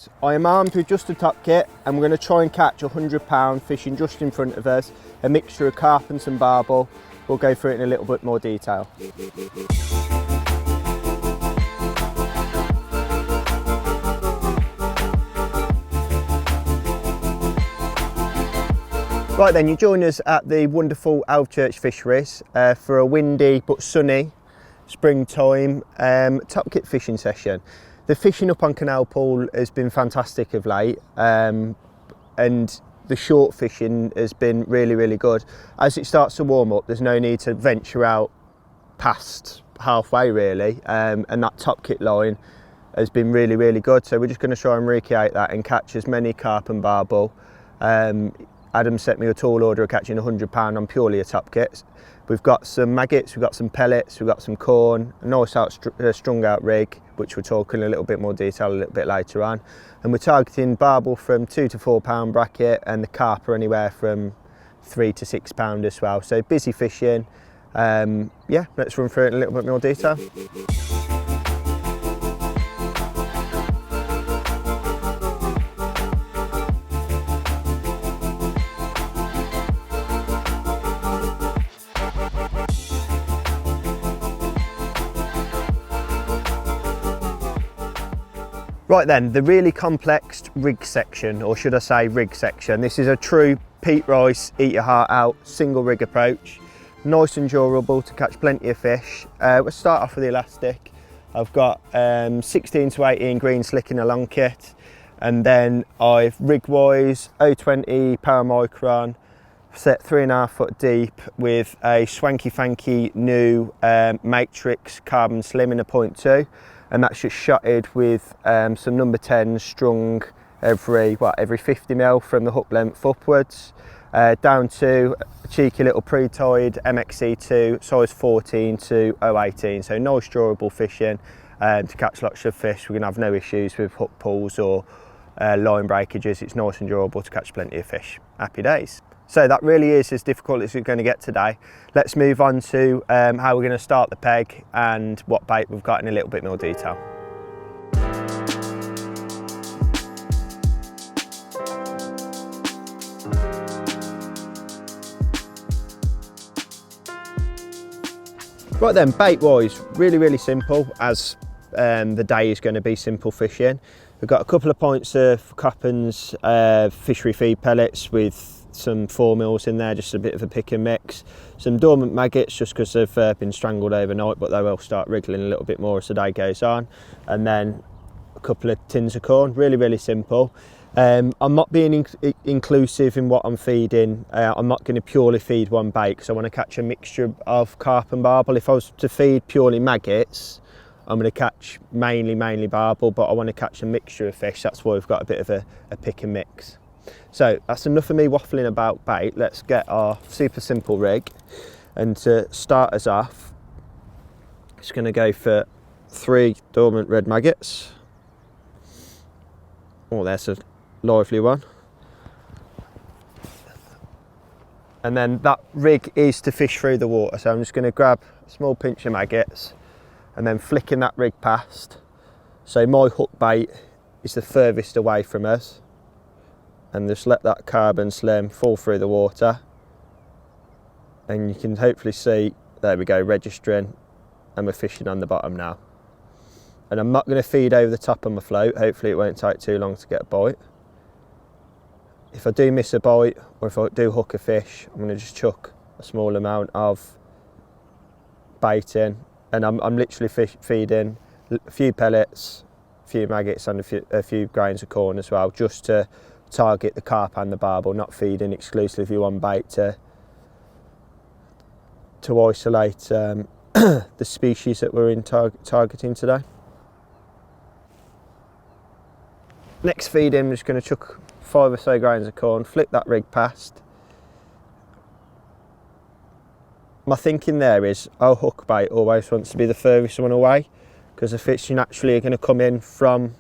Hughes. I am armed with just a top kit and we're going to try and catch a 100-pound fishing just in front of us, a mixture of carp and some barbel. We'll go through it in a little bit more detail. Right then, you join us at the wonderful Alvechurch Fisheries for a windy but sunny springtime top kit fishing session. The fishing up on Canal Pool has been fantastic of late, and the short fishing has been really good. As it starts to warm up, there's no need to venture out past halfway really, and that top kit line has been really good. So we're just going to try and recreate that and catch as many carp and barbel. Adam set me a tall order of catching 100-pound on purely a top kit. We've got some maggots, we've got some pellets, we've got some corn, a nice strung out rig, which we'll talk in a little bit more detail a little bit later on. And we're targeting barbel from 2 to 4 pound bracket, and the carp are anywhere from 3 to 6 pound as well. So busy fishing. Yeah, let's run through it in a little bit more detail. Right then, the really complex rig section, or should I say rig section. This is a true Pete Rice, eat your heart out, single rig approach. Nice and durable to catch plenty of fish. We'll start off with the elastic. I've got 16 to 18 green slick in a long kit. And then I've rig-wise, 020 paramicron, set 3.5 foot deep with a swanky fanky new Matrix carbon slim in a 0.2. And that's just shotted with some number 10 strung every 50mm from the hook length upwards, down to a cheeky little pre-tied MXC2 size 14 to 018. So nice durable fishing to catch lots of fish. We're going to have no issues with hook pulls or line breakages. It's nice and durable to catch plenty of fish. Happy days. So that really is as difficult as we're going to get today. Let's move on to how we're going to start the peg and what bait we've got in a little bit more detail. Right then, bait wise, really simple, as the day is going to be simple fishing. We've got a couple of pints of Coppens fishery feed pellets with some 4 mils in there, just a bit of a pick and mix. Some dormant maggots just because they've been strangled overnight, but they will start wriggling a little bit more as the day goes on. And then a couple of tins of corn, really simple. I'm not being inclusive in what I'm feeding. I'm not going to purely feed one bait because I want to catch a mixture of carp and barbel. If I was to feed purely maggots, I'm going to catch mainly barbel, but I want to catch a mixture of fish. That's why we've got a bit of a pick and mix. So that's enough of me waffling about bait. Let's get our super simple rig, and to start us off, just going to go for 3 dormant red maggots. Oh, there's a lively one. And then that rig is to fish through the water, so I'm just going to grab a small pinch of maggots and then flicking that rig past. So my hook bait is the furthest away from us, and just let that carbon slim fall through the water, and you can hopefully see, there we go, registering, and we're fishing on the bottom now. And I'm not going to feed over the top of my float. Hopefully it won't take too long to get a bite. If I do miss a bite, or if I do hook a fish, I'm going to just chuck a small amount of bait in, and I'm literally feeding a few pellets, a few maggots, and a few grains of corn as well, just to target the carp and the barbel, not feeding exclusively one bait to isolate the species that we're targeting today. Next feed in, I'm just going to chuck 5 or so grains of corn, flick that rig past. My thinking there is our hook bait always wants to be the furthest one away, because the fish naturally are going to come in from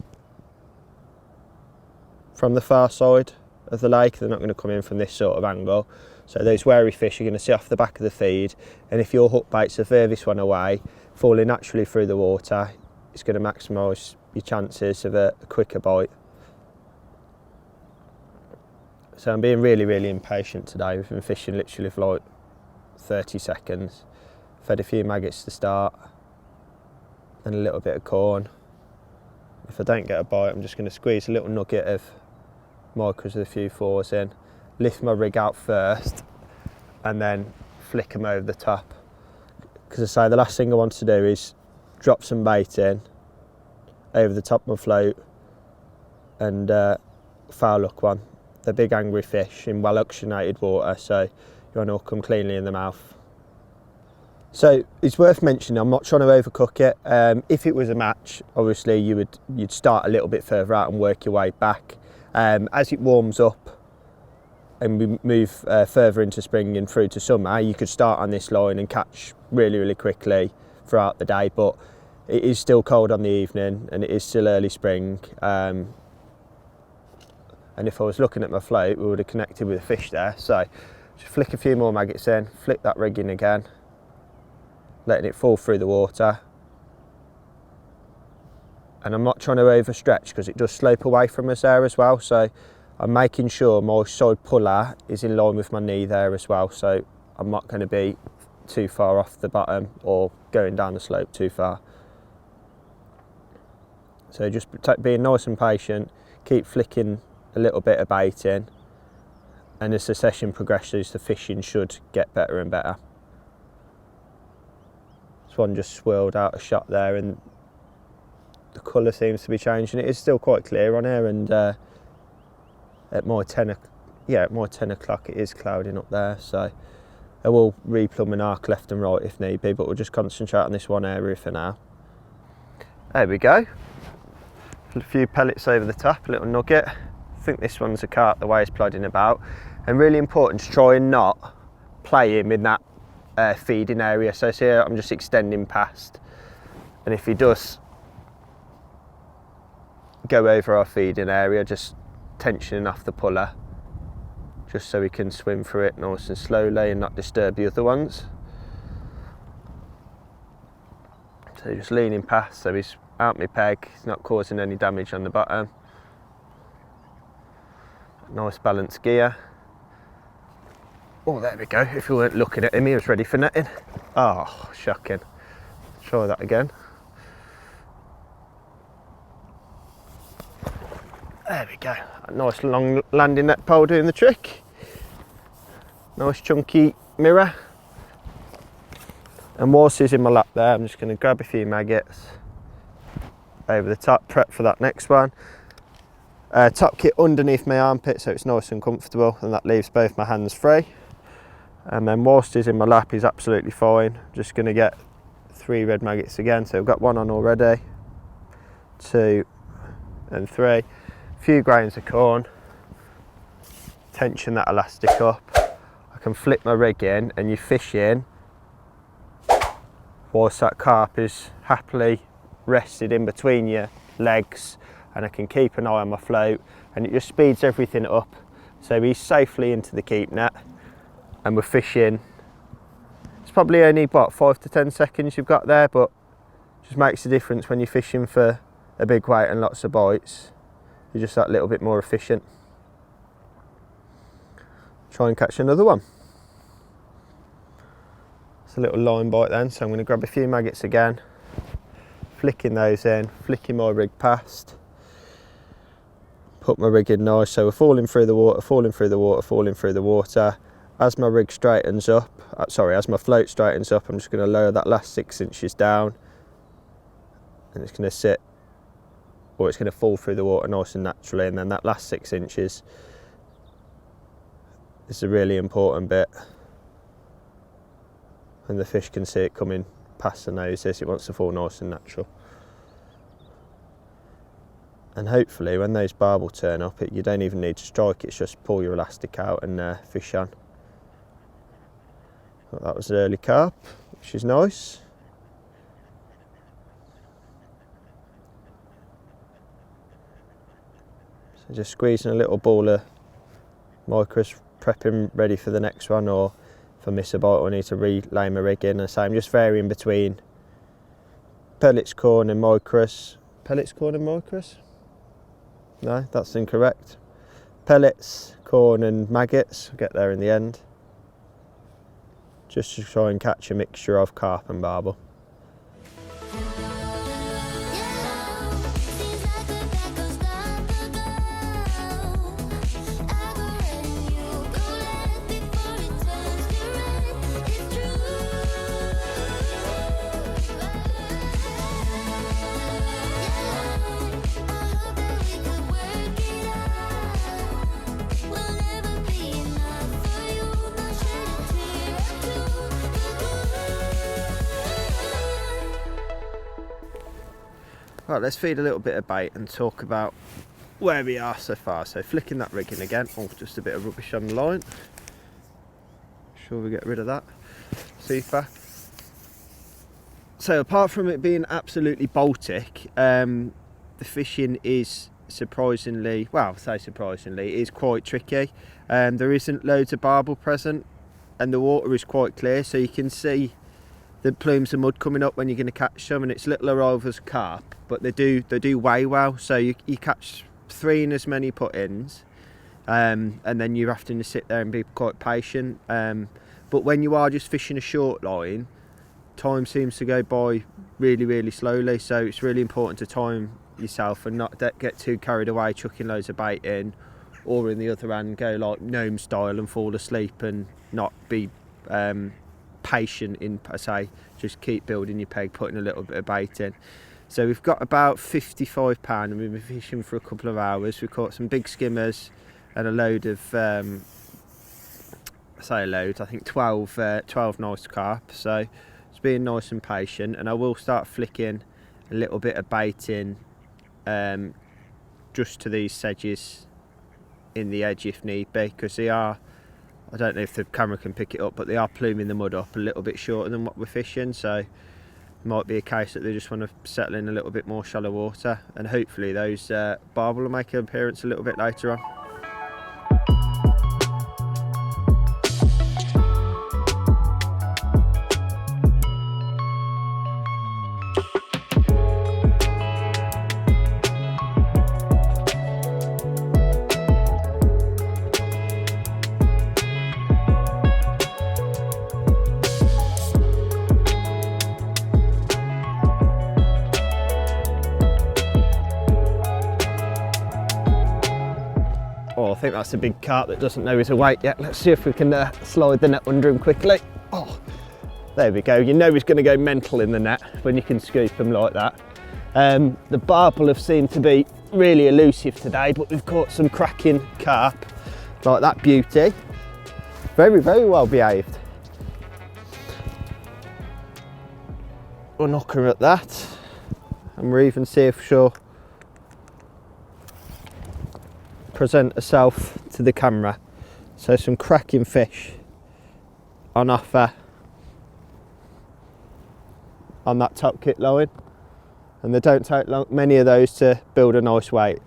the far side of the lake. They're not going to come in from this sort of angle. So those wary fish are going to sit off the back of the feed, and if your hook bait's the furthest one away, falling naturally through the water, it's going to maximise your chances of a quicker bite. So I'm being really impatient today. We've been fishing literally for like 30 seconds. Fed a few maggots to start, and a little bit of corn. If I don't get a bite, I'm just going to squeeze a little nugget of micros with a few fours in, lift my rig out first, and then flick them over the top. Because I say the last thing I want to do is drop some bait in over the top of my float and foul hook one. They're big angry fish in well oxygenated water, so you want to hook them cleanly in the mouth. So it's worth mentioning, I'm not trying to overcook it. If it was a match, obviously you'd start a little bit further out and work your way back. As it warms up and we move further into spring and through to summer, you could start on this line and catch really quickly throughout the day, but it is still cold on the evening and it is still early spring. And if I was looking at my float, we would have connected with a fish there. So just flick a few more maggots in, flick that rig in again, letting it fall through the water. And I'm not trying to overstretch because it does slope away from us there as well. So I'm making sure my side puller is in line with my knee there as well. So I'm not going to be too far off the bottom or going down the slope too far. So just being nice and patient, keep flicking a little bit of bait in, and as the session progresses, the fishing should get better and better. This one just swirled out a shot there, and the colour seems to be changing. It is still quite clear on here, and at my 10 o'clock it is clouding up there, so I will replumb an arc left and right if need be, but we'll just concentrate on this one area for now. There we go. A few pellets over the top, a little nugget. I think this one's a carp the way it's plodding about, and really important to try and not play him in that feeding area. So here I'm just extending past, and if he does go over our feeding area, just tensioning off the puller just so he can swim through it nice and slowly and not disturb the other ones. So just leaning past so he's out my peg, he's not causing any damage on the bottom. Nice balanced gear. Oh, there we go. If you weren't looking at him, he was ready for netting. Oh, shocking. Try that again. There we go. A nice long landing net pole doing the trick. Nice chunky mirror. And whilst he's in my lap there, I'm just going to grab a few maggots over the top, prep for that next one. Top kit underneath my armpit so it's nice and comfortable, and that leaves both my hands free. And then whilst he's in my lap, he's absolutely fine. Just going to get 3 red maggots again. So I've got 1 on already, 2 and 3. A few grains of corn. Tension that elastic up. I can flip my rig in and you fish in whilst that carp is happily rested in between your legs, and I can keep an eye on my float, and it just speeds everything up. So he's safely into the keep net, and we're fishing. It's probably only what, 5 to 10 seconds you've got there, but it just makes a difference when you're fishing for a big weight and lots of bites. You're just that little bit more efficient. Try and catch another one. It's a little line bite then, so I'm going to grab a few maggots again, flicking those in, flicking my rig past. Put my rig in nice, so we're falling through the water, falling through the water, falling through the water. As my rig straightens up, as my float straightens up, I'm just going to lower that last 6 inches down, and it's going to sit, or it's going to fall through the water nice and naturally, and then that last 6 inches is a really important bit, and the fish can see it coming past the noses. It wants to fall nice and natural. And hopefully when those barbel turn up, you don't even need to strike, it's just pull your elastic out and fish on. Well, that was an early carp, which is nice. So just squeezing a little ball of micros, prepping ready for the next one, or if I miss a bite I need to relay my rig in. And so I'm just varying between pellets, corn and micros. Pellets, corn and micros? No, that's incorrect. Pellets, corn and maggots. I'll get there in the end. Just to try and catch a mixture of carp and barbel. Right, let's feed a little bit of bait and talk about where we are so far. So flicking that rigging again. Oh, just a bit of rubbish on the line. Sure we get rid of that. Super. So apart from it being absolutely Baltic, the fishing is surprisingly, well, I say surprisingly, it is quite tricky. There isn't loads of barbel present and the water is quite clear, so you can see the plumes of mud coming up when you're going to catch them, and it's little arrivals carp, but they do weigh well, so you catch 3 in as many put-ins, and then you're having to sit there and be quite patient. But when you are just fishing a short line, time seems to go by really slowly, so it's really important to time yourself and not get too carried away chucking loads of bait in, or in the other hand go like gnome style and fall asleep and not be patient in, I say, just keep building your peg, putting a little bit of bait in. So we've got about 55 pound and we've been fishing for a couple of hours. We've caught some big skimmers and a load of I say a load, I think 12 nice carp. So it's being nice and patient, and I will start flicking a little bit of bait in just to these sedges in the edge if need be, because they are, I don't know if the camera can pick it up, but they are pluming the mud up a little bit shorter than what we're fishing, so it might be a case that they just want to settle in a little bit more shallow water, and hopefully those barbel will make an appearance a little bit later on. Oh, I think that's a big carp that doesn't know his weight yet. Let's see if we can slide the net under him quickly. Oh, there we go. You know he's going to go mental in the net when you can scoop him like that. The barbel have seemed to be really elusive today, but we've caught some cracking carp like that beauty. Very well behaved. We'll knock her at that, and we'll even see if she'll present herself to the camera. So some cracking fish on offer on that top kit line, and they don't take many of those to build a nice weight.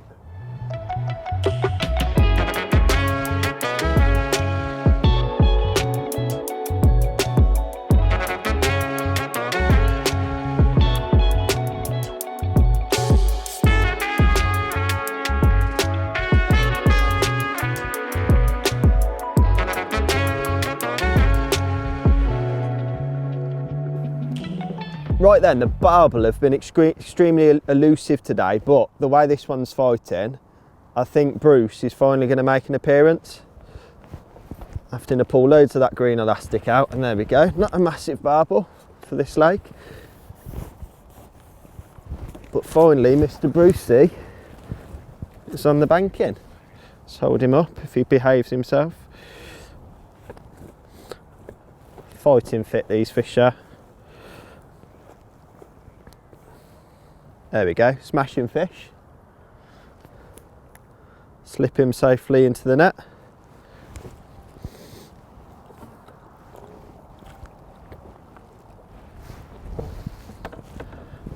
Right then, the barbel have been extremely elusive today, but the way this one's fighting, I think Bruce is finally going to make an appearance. Having to pull loads of that green elastic out, and there we go. Not a massive barbel for this lake, but finally Mr. Brucey is on the banking. Let's hold him up if he behaves himself. Fighting fit, these fish are. There we go, smashing fish. Slip him safely into the net.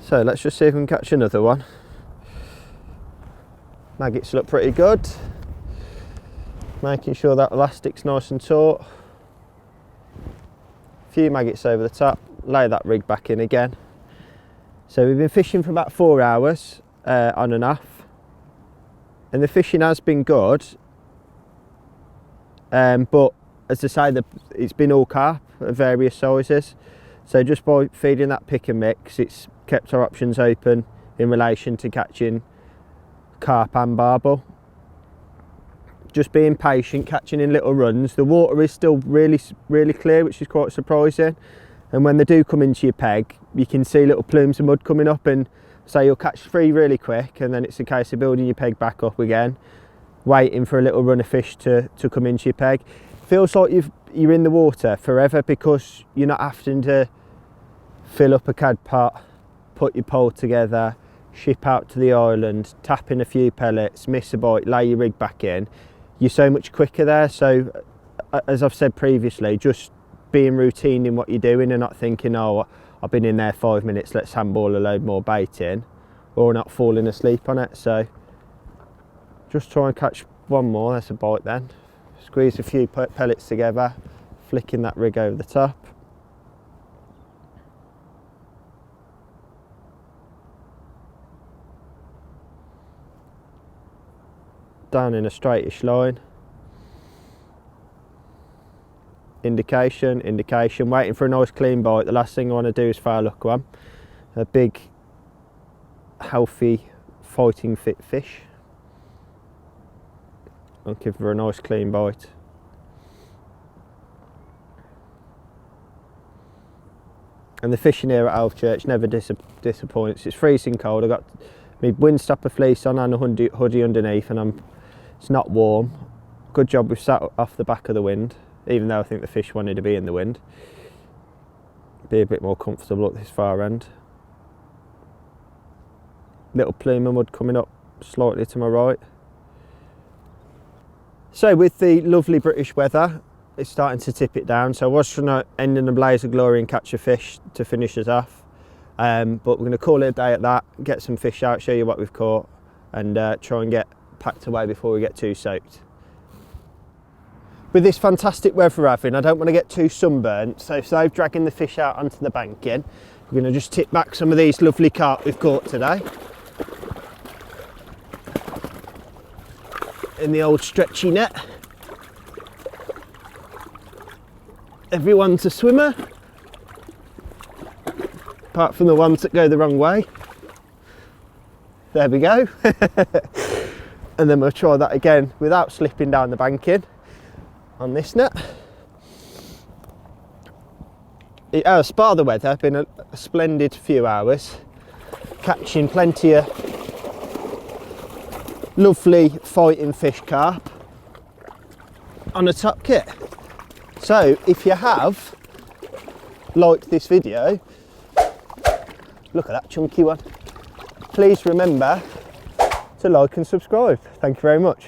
So let's just see if we can catch another one. Maggots look pretty good. Making sure that elastic's nice and taut. A few maggots over the top, lay that rig back in again. So we've been fishing for about 4 hours on and off, and the fishing has been good. but as I say, it's been all carp of various sizes. So just by feeding that pick and mix, it's kept our options open in relation to catching carp and barbel. Just being patient, catching in little runs. The water is still really clear, which is quite surprising. And when they do come into your peg, you can see little plumes of mud coming up, and so you'll catch 3 really quick, and then it's a case of building your peg back up again, waiting for a little run of fish to come into your peg. Feels like you're in the water forever, because you're not having to fill up a cad pot, put your pole together, ship out to the island, tap in a few pellets, miss a bite, lay your rig back in. You're so much quicker there. So as I've said previously, just being routine in what you're doing and not thinking, oh, I've been in there 5 minutes, let's handball a load more bait in, or not falling asleep on it. So just try and catch one more. That's a bite then. Squeeze a few pellets together, flicking that rig over the top. Down in a straightish line. Indication, waiting for a nice clean bite. The last thing I want to do is foul hook one. A big, healthy, fighting fit fish. I'll give her a nice clean bite. And the fishing here at Alvechurch never disappoints. It's freezing cold. I've got my windstopper fleece on and a hoodie underneath, and it's not warm. Good job we've sat off the back of the wind, even though I think the fish wanted to be in the wind. Be a bit more comfortable at this far end. Little plume of mud coming up slightly to my right. So with the lovely British weather, it's starting to tip it down. So I was trying to end in a blaze of glory and catch a fish to finish us off. But we're going to call it a day at that, get some fish out, show you what we've caught, and try and get packed away before we get too soaked. With this fantastic weather we're having, I don't want to get too sunburnt, so instead of dragging the fish out onto the banking, we're going to just tip back some of these lovely carp we've caught today. In the old stretchy net. Everyone's a swimmer, apart from the ones that go the wrong way. There we go. And then we'll try that again without slipping down the banking on this net. It has, bar the weather, been a splendid few hours, catching plenty of lovely fighting fish carp on a top kit. So if you have liked this video, look at that chunky one, please remember to like and subscribe. Thank you very much.